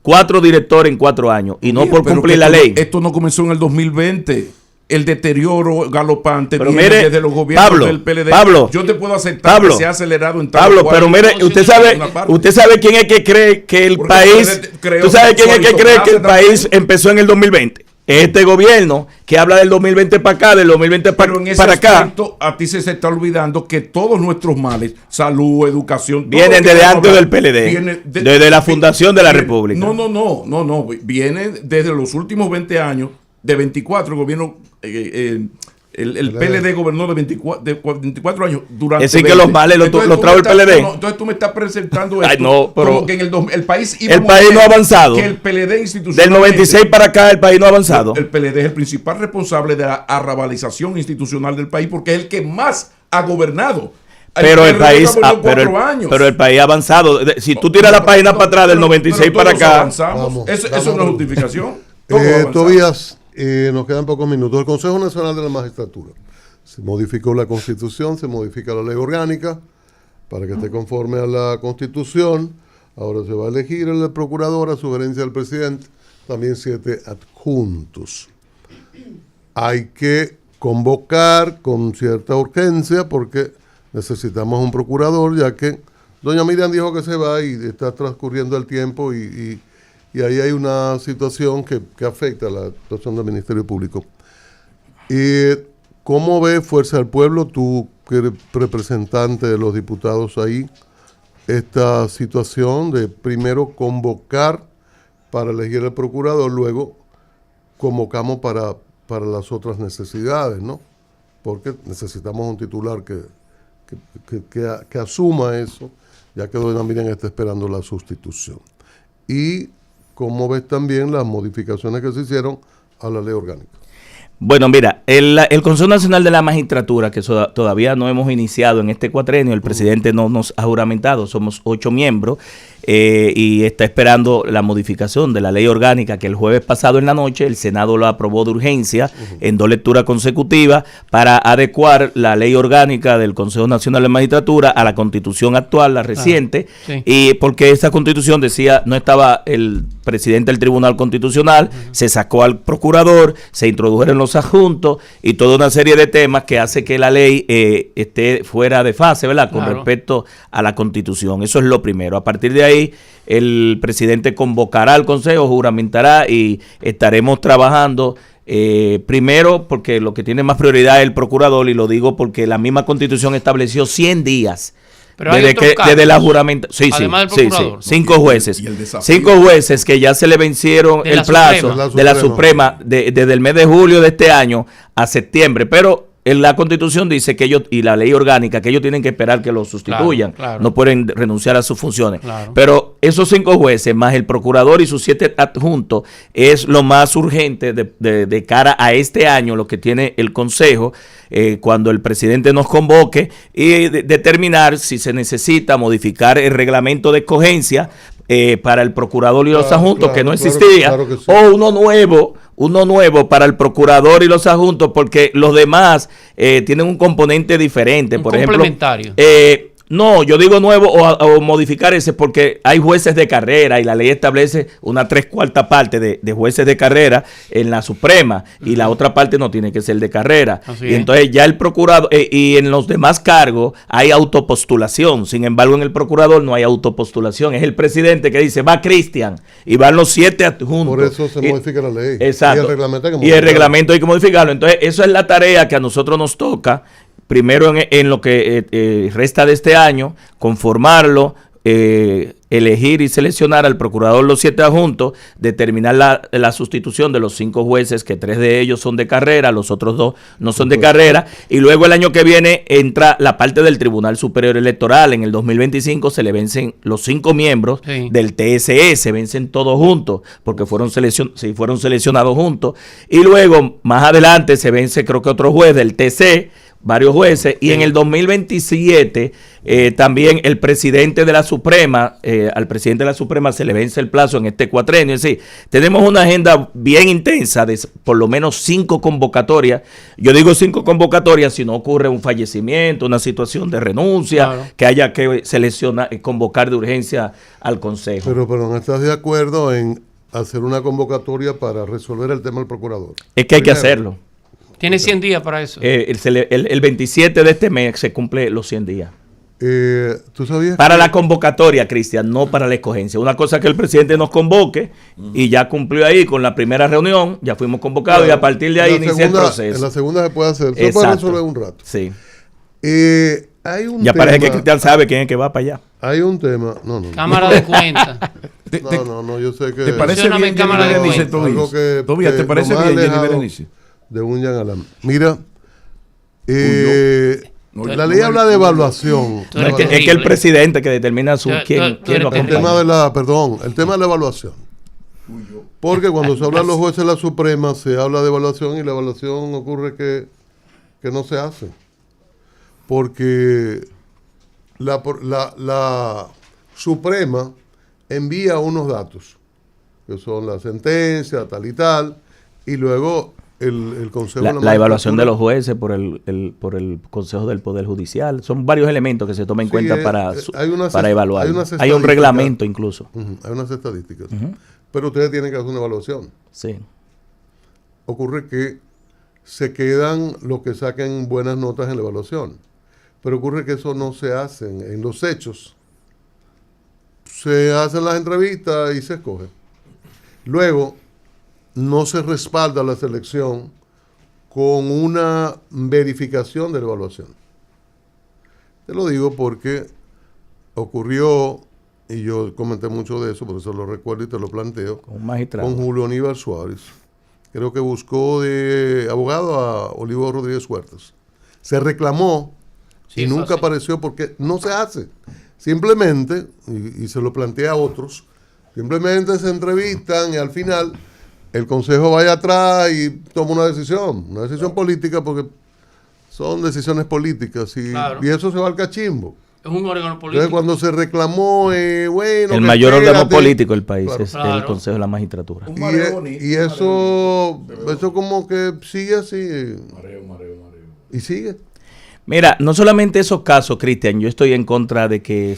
C: 4 directores en 4 años y no por cumplir la ley.
D: Esto no comenzó en el 2020. El deterioro galopante viene desde los gobiernos del PLD.
C: Yo
D: te puedo aceptar que se ha acelerado en
C: tal pero mire, usted sabe quién es que cree que el país, tú sabes quién es que cree que el país empezó en el 2020. Este gobierno que habla del 2020 para acá, del 2020 para acá.
D: A ti se está olvidando que todos nuestros males, salud, educación,
C: vienen desde antes del PLD, desde la fundación de la República.
D: No, viene desde los últimos 20 años. De 24, el gobierno, el PLD gobernó de 24 años durante.
C: Es decir, que los males los trajo el PLD.
D: Entonces tú me estás presentando esto.
C: Pero
D: como que el país
C: no ha avanzado.
D: Que el PLD institucionalmente.
C: Del 96 para acá el país no ha avanzado.
D: El PLD es el principal responsable de la arrabalización institucional del país porque es el que más ha gobernado.
C: Pero el país ha avanzado. Si tú tiras la página para atrás del 96 para acá.
D: Eso no es justificación.
A: Tobías. Nos quedan pocos minutos. El Consejo Nacional de la Magistratura se modificó la Constitución, se modifica la ley orgánica para que esté conforme a la Constitución. Ahora se va a elegir el procurador a sugerencia del presidente, también 7 adjuntos. Hay que convocar con cierta urgencia porque necesitamos un procurador, ya que doña Miriam dijo que se va y está transcurriendo el tiempo y ahí hay una situación que afecta a la actuación del Ministerio Público. ¿Cómo ve Fuerza del Pueblo, tú que eres representante de los diputados ahí, esta situación de primero convocar para elegir al procurador, luego convocamos para las otras necesidades, ¿no? Porque necesitamos un titular que asuma eso, ya que doña Miriam está esperando la sustitución. Y ¿cómo ves también las modificaciones que se hicieron a la ley orgánica?
C: Bueno, mira, el Consejo Nacional de la Magistratura, que todavía no hemos iniciado en este cuatrenio, el presidente no nos ha juramentado, somos 8 miembros, y está esperando la modificación de la ley orgánica que el jueves pasado en la noche el Senado lo aprobó de urgencia en 2 lecturas consecutivas para adecuar la ley orgánica del Consejo Nacional de la Magistratura a la Constitución actual, la reciente, y porque esa Constitución decía, no estaba el presidente del Tribunal Constitucional, se sacó al procurador, se introdujeron los adjuntos y toda una serie de temas que hace que la ley esté fuera de fase, ¿verdad? Con respecto a la Constitución. Eso es lo primero. A partir de ahí, el presidente convocará al Consejo, juramentará y estaremos trabajando primero porque lo que tiene más prioridad es el procurador, y lo digo porque la misma Constitución estableció 100 días
B: Pero hay otros casos,
C: desde la juramentación. Sí,
B: además del
C: sí,
B: procurador.
C: 5 jueces.
D: Y el desafío.
C: 5 jueces que ya se le vencieron
B: De
C: el
B: la
C: plazo
B: Suprema.
C: de la Suprema desde el mes de julio de este año a septiembre. Pero en la Constitución dice que ellos, y la ley orgánica, que ellos tienen que esperar que lo sustituyan.
B: Claro.
C: No pueden renunciar a sus funciones.
B: Claro.
C: Pero esos 5 jueces, más el procurador y sus 7 adjuntos, es lo más urgente de cara a este año, lo que tiene el Consejo, cuando el presidente nos convoque, y determinar si se necesita modificar el reglamento de escogencia para el procurador y los adjuntos, que no existía,
A: claro que sí.
C: o uno nuevo para el procurador y los adjuntos, porque los demás tienen un componente diferente.
B: Un
C: por ejemplo,
B: complementario.
C: no, yo digo nuevo o modificar ese, porque hay jueces de carrera y la ley establece una 3/4 parte de jueces de carrera en la Suprema, y la otra parte no tiene que ser de carrera.
B: Así
C: y
B: es.
C: entonces ya el procurador, y en los demás cargos hay autopostulación. Sin embargo, en el procurador no hay autopostulación. Es el presidente que dice, va Cristian, y van los 7 adjuntos.
A: Por eso se modifica la ley.
C: Exacto.
A: Y el reglamento hay que
C: Y el
A: modificarlo.
C: reglamento hay que modificarlo. Entonces, eso es la tarea que a nosotros nos toca, primero en lo que resta de este año, conformarlo, elegir y seleccionar al procurador los 7 adjuntos, determinar la sustitución de los 5 jueces, que 3 de ellos son de carrera, los otros 2 no son de carrera, y luego el año que viene entra la parte del Tribunal Superior Electoral. En el 2025 se le vencen los 5 miembros del TSE, se vencen todos juntos, porque fueron seleccionados juntos, y luego más adelante se vence, creo que otro juez del TC, varios jueces, y en el 2027 también el presidente de la Suprema, al presidente de la Suprema se le vence el plazo en este cuatrenio. Es decir, tenemos una agenda bien intensa de por lo menos 5 convocatorias. Yo digo 5 convocatorias si no ocurre un fallecimiento, una situación de renuncia, claro, que haya que convocar de urgencia al Consejo.
A: Pero ¿no estás de acuerdo en hacer una convocatoria para resolver el tema del procurador?
C: Es que hay que hacerlo.
B: Tiene 100 días para eso.
C: El 27 de este mes se cumple los 100 días.
A: ¿Tú sabías
C: para la convocatoria, Cristian, no para la escogencia. Una cosa es que el presidente nos convoque y ya cumplió ahí con la primera reunión, ya fuimos convocados, claro, y a partir de ahí inicia el proceso.
A: En la segunda se puede hacer, se puede resolver un rato.
C: Sí.
A: Hay un
C: ya
A: tema,
C: parece que Cristian sabe quién es que va para allá.
A: Hay un tema, no.
B: Cámara de cuentas.
A: No, yo sé que...
D: ¿Te parece bien
B: Cámara de Cuentas?
D: Todavía, ¿te parece bien, Jenny Berenice?
A: De un Jan Alam. Mira, la ley habla de evaluación.
C: Es que el presidente que determina quién lo acompaña.
A: El tema de la evaluación. Porque cuando se habla de los jueces de la Suprema, se habla de evaluación, y la evaluación ocurre que no se hace. Porque la Suprema envía unos datos, que son la sentencia, tal y tal, y luego el Consejo
C: la evaluación de los jueces por el Consejo del Poder Judicial. Son varios elementos que se toman en cuenta para evaluar. Hay un reglamento incluso.
A: Hay unas estadísticas. Pero ustedes tienen que hacer una evaluación.
C: Sí.
A: Ocurre que se quedan los que saquen buenas notas en la evaluación. Pero ocurre que eso no se hace en los hechos. Se hacen las entrevistas y se escoge. Luego, no se respalda la selección con una verificación de la evaluación. Te lo digo porque ocurrió, y yo comenté mucho de eso, por eso lo recuerdo y te lo planteo, con Julio Aníbal Suárez. Creo que buscó de abogado a Olivo Rodríguez Huertas. Se reclamó y nunca apareció porque no se hace. Simplemente, y se lo planteé a otros, simplemente se entrevistan y al final el Consejo vaya atrás y toma una decisión política, porque son decisiones políticas y eso se va al cachimbo.
B: Es un órgano político.
A: Entonces, cuando se reclamó,
C: el mayor órgano político del país es el Consejo de la Magistratura.
A: Y eso como que sigue así.
D: Mareo.
A: Y sigue.
C: Mira, no solamente esos casos, Cristian, yo estoy en contra de que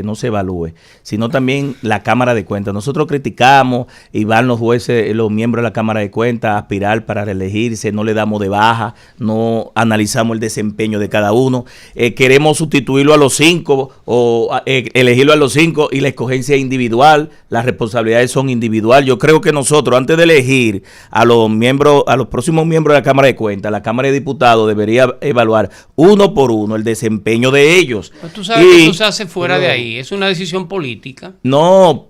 C: no se evalúe, sino también la Cámara de Cuentas. Nosotros criticamos y van los jueces, los miembros de la Cámara de Cuentas a aspirar para reelegirse, no le damos de baja, no analizamos el desempeño de cada uno. Queremos sustituirlo a los 5 o elegirlo a los 5 y la escogencia es individual, las responsabilidades son individuales. Yo creo que nosotros, antes de elegir a los próximos miembros de la Cámara de Cuentas, la Cámara de Diputados debería evaluar uno por uno, el desempeño de ellos.
B: Pero tú sabes que eso se hace fuera de ahí, es una decisión política.
C: No,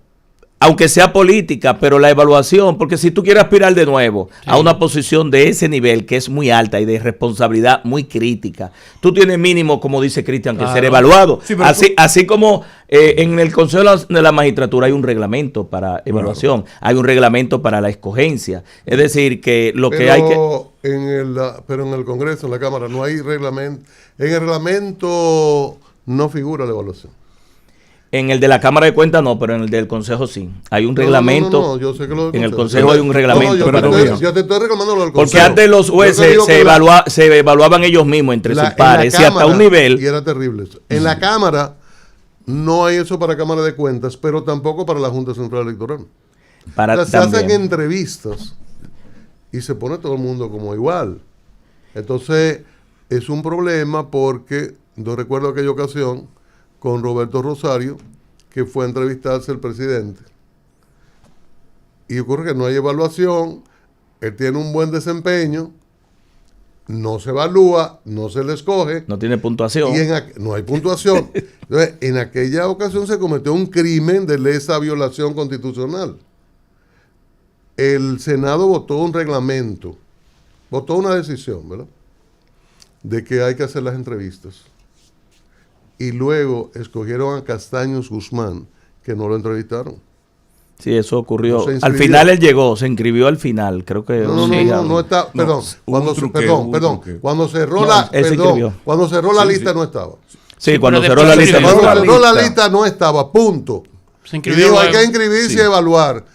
C: aunque sea política, pero la evaluación, porque si tú quieres aspirar de nuevo a una posición de ese nivel, que es muy alta y de responsabilidad muy crítica, tú tienes mínimo, como dice Cristian, que ser evaluado. Sí, así como en el Consejo de la Magistratura hay un reglamento para evaluación, hay un reglamento para la escogencia. Es decir, que lo que hay que...
A: Pero en el Congreso, en la Cámara, no hay reglamento. En el reglamento no figura la evaluación.
C: En el de la Cámara de Cuentas no, pero en el del Consejo sí. Hay un reglamento.
A: No, yo sé que lo del
C: en el Consejo hay un reglamento.
A: Yo te estoy reclamando lo del Consejo.
C: Porque antes los jueces se evaluaban ellos mismos entre sus pares y hasta un nivel.
A: Y era terrible eso. En la Cámara no hay eso para Cámara de Cuentas, pero tampoco para la Junta Central Electoral. Se hacen entrevistas y se pone todo el mundo como igual. Entonces es un problema porque yo recuerdo aquella ocasión con Roberto Rosario, que fue a entrevistarse el presidente. Y ocurre que no hay evaluación, él tiene un buen desempeño, no se evalúa, no se le escoge.
C: No tiene puntuación.
A: Y no hay puntuación. Entonces, en aquella ocasión se cometió un crimen de lesa violación constitucional. El Senado votó un reglamento, votó una decisión, ¿verdad?, de que hay que hacer las entrevistas. Y luego escogieron a Castaños Guzmán, que no lo entrevistaron.
C: Sí, eso ocurrió. Al final él llegó, se inscribió al final, creo que...
A: No está, perdón, cuando cerró la lista no estaba.
C: Sí, cuando cerró la lista.
A: Cuando cerró la lista no estaba, punto. Y dijo, hay que inscribirse y evaluar.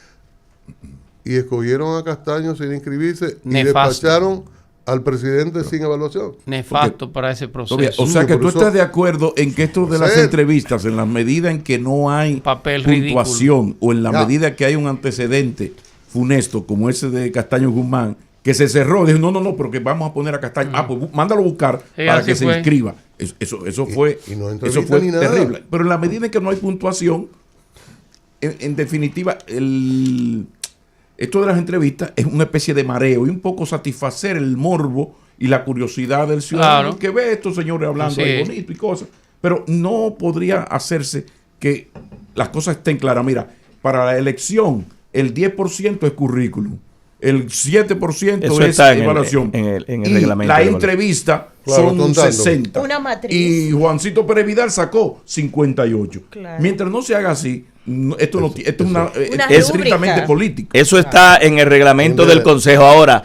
A: Y escogieron a Castaños sin inscribirse y despacharon al presidente sin evaluación.
B: Nefasto para ese proceso.
D: O sea que tú estás de acuerdo en que esto de las entrevistas, en la medida en que no hay puntuación o en la medida que hay un antecedente funesto como ese de Castaño Guzmán, que se cerró, dijo, no, pero que vamos a poner a Castaño, pues mándalo a buscar para que se inscriba. Eso fue terrible. Pero en la medida en que no hay puntuación, en definitiva, esto de las entrevistas es una especie de mareo y un poco satisfacer el morbo y la curiosidad del ciudadano que ve a estos señores hablando ahí bonito y cosas. Pero no podría hacerse que las cosas estén claras. Mira, para la elección, el 10% es currículum, el 7% eso es evaluación. En el reglamento. La entrevista son 60.
E: Una matriz.
D: Y Juancito Pérez Vidal sacó 58. Claro. Mientras no se haga así, esto es estrictamente político.
C: Eso está en el reglamento del Consejo. Ahora,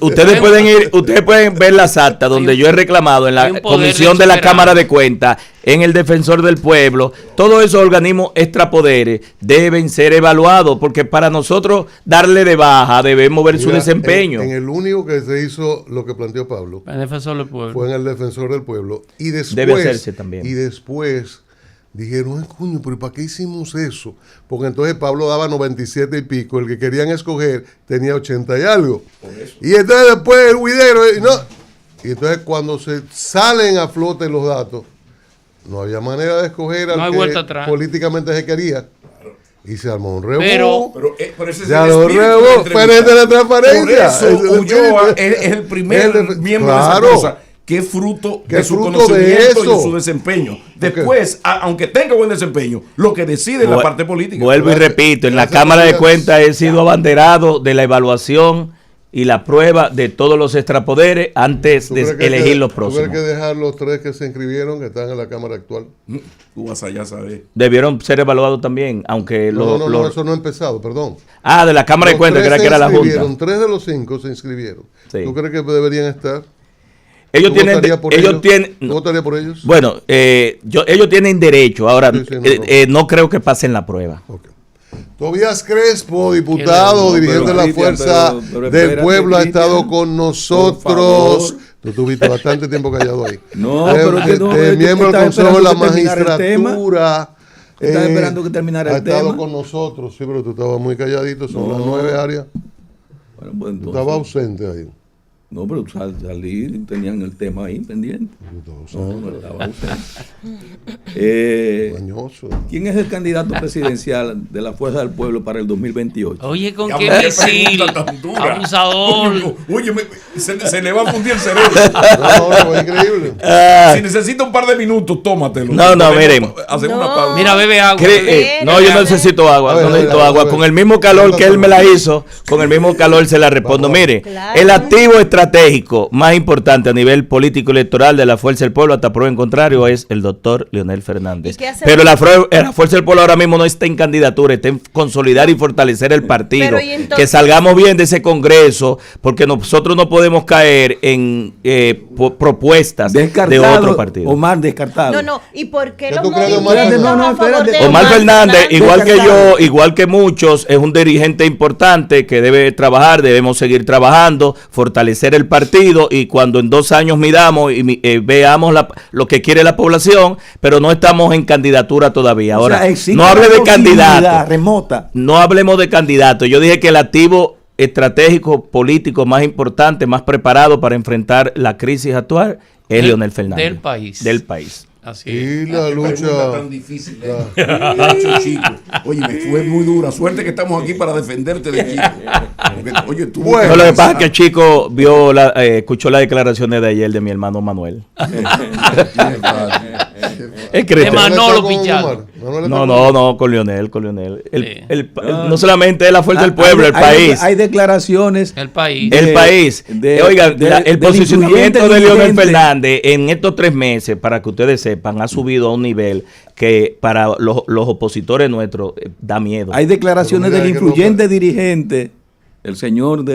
C: ustedes pueden ver las actas donde yo he reclamado en la comisión de la Cámara de Cuentas, en el Defensor del Pueblo. Todos esos organismos extrapoderes deben ser evaluados, porque para nosotros darle de baja debemos ver su desempeño.
A: En el único que se hizo lo que planteó Pablo,
B: el Defensor del Pueblo,
A: fue en el Defensor del Pueblo. Y después,
C: debe hacerse también.
A: Y después dijeron, ay, coño, pero ¿para qué hicimos eso? Porque entonces Pablo daba 97 y pico, el que querían escoger tenía 80 y algo. Y entonces después el huidero, y entonces cuando se salen a flote los datos, no había manera de escoger al que políticamente se quería. Y se armó un rebú.
D: Pero ese es el espíritu
A: de la transparencia.
D: Por eso Ulloa es el primer miembro de esa cosa, que es fruto de su conocimiento y de su desempeño. Después, aunque tenga buen desempeño, lo que decide es la parte política.
C: Vuelvo y repito, en la Cámara de Cuentas he sido abanderado de la evaluación y la prueba de todos los extrapoderes antes de elegir los próximos.
A: ¿Tú crees que dejar los 3 que se inscribieron, que están en la Cámara actual?
D: Tú vas allá a saber.
C: Debieron ser evaluados también, aunque...
A: No, eso no ha empezado, perdón.
C: De la Cámara de Cuentas, que era la Junta.
A: 3 de los 5 se inscribieron. Sí. ¿Tú crees que deberían estar?
C: Ellos tienen,
A: ¿Votaría por ellos?
C: Bueno, ellos tienen derecho. Ahora, no creo que pasen la prueba.
A: Okay. Tobías Crespo, diputado, dirigente de la Fuerza del Pueblo, ha estado con nosotros. Tú tuviste bastante tiempo callado ahí. Miembro del Consejo de la Magistratura.
F: Estaba esperando que terminara el tema.
A: Ha estado con nosotros, sí, pero tú estabas muy calladito. Son las 9 áreas. Tú estabas ausente ahí.
F: No, pero salí, tenían el tema ahí pendiente. No estaba
A: Dañoso.
F: ¿Quién es el candidato presidencial de la Fuerza del Pueblo para el 2028?
B: Oye, ¿con qué misil? Abusador.
D: Oye, se le va a fundir el cerebro.
A: No, increíble.
D: Si necesita un par de minutos, tómatelo.
C: No, miren.
D: Hacemos una pausa.
B: Mira, bebe agua.
C: No, yo no necesito agua. No necesito agua. Con el mismo calor que él me la hizo, con el mismo calor se la respondo. Mire, el activo estratégico más importante a nivel político electoral de la Fuerza del Pueblo, hasta prueba en contrario, es el doctor Leonel Fernández. Pero la Fuerza del Pueblo ahora mismo no está en candidatura, está en consolidar y fortalecer el partido. Que salgamos bien de ese congreso, porque nosotros no podemos caer en propuestas de otro partido.
F: Omar descartado.
E: No, ¿y por qué
A: ¿Qué
E: los
A: tú crees de
E: movimientos
A: Omar?
E: a favor de
C: Omar Fernández, igual que
F: descartado.
C: yo, igual que muchos, es un dirigente importante que debe trabajar, debemos seguir trabajando, fortalecer el partido, y cuando en 2 años midamos y veamos lo que quiere la población, pero no estamos en candidatura todavía. Ahora, no hable de candidato
F: remota.
C: No hablemos de candidato. Yo dije que el activo estratégico político más importante, más preparado para enfrentar la crisis actual es Leonel Fernández.
B: Del país.
C: Así
A: es. Y
D: la lucha tan difícil. Chico. Oye, me fue muy dura. Suerte que estamos aquí para defenderte de Chico. Porque, oye, tú
C: lo que pasa es que Chico escuchó las declaraciones de ayer de mi hermano Manuel.
B: De Manolo Pichardo.
C: No, con Leonel. No solamente es la Fuerza del Pueblo, el país.
F: Hay declaraciones.
B: El país.
C: El posicionamiento de Leonel Fernández en estos 3 meses, para que ustedes sepan, ha subido a un nivel que para los opositores nuestros da miedo.
F: Hay declaraciones del influyente dirigente, el señor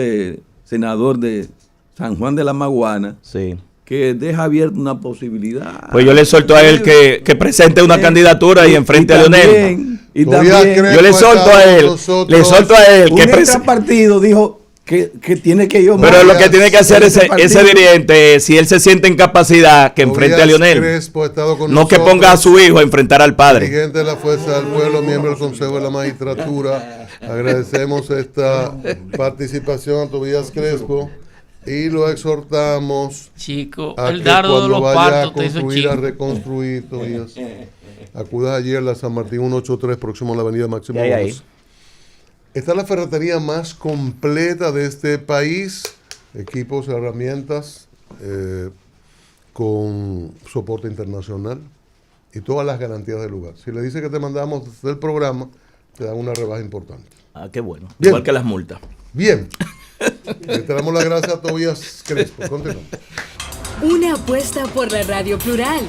F: senador de San Juan de la Maguana,
C: sí,
F: que deja abierta una posibilidad.
C: Pues yo le suelto a él que presente una candidatura y enfrente a Leonel.
F: Y también
C: yo le suelto a él,
F: que un partido dijo que tiene que ir.
C: Pero lo que tiene que hacer ese dirigente, si él se siente en capacidad, que enfrente a Leonel. No que ponga a su hijo a enfrentar al padre.
A: Dirigente de la Fuerza del Pueblo, miembro del Consejo de la Magistratura. Agradecemos esta participación a Tobías Crespo y lo exhortamos
B: Chico,
A: a
B: el
A: que
B: dardo de los
A: vaya a
B: partos te hizo
A: construir,
B: chico.
A: a reconstruir, Tobías. Acudas ayer a la San Martín 183, próximo a la avenida Máximo Gómez. Esta es la ferretería más completa de este país. Equipos, herramientas, con soporte internacional y todas las garantías del lugar. Si le dice que te mandamos del programa, te dan una rebaja importante.
C: Ah, qué bueno.
A: Bien.
C: Igual que las multas.
A: Bien. Le damos las gracias a Tobías Crespo. Continuamos.
G: Una apuesta por la radio plural.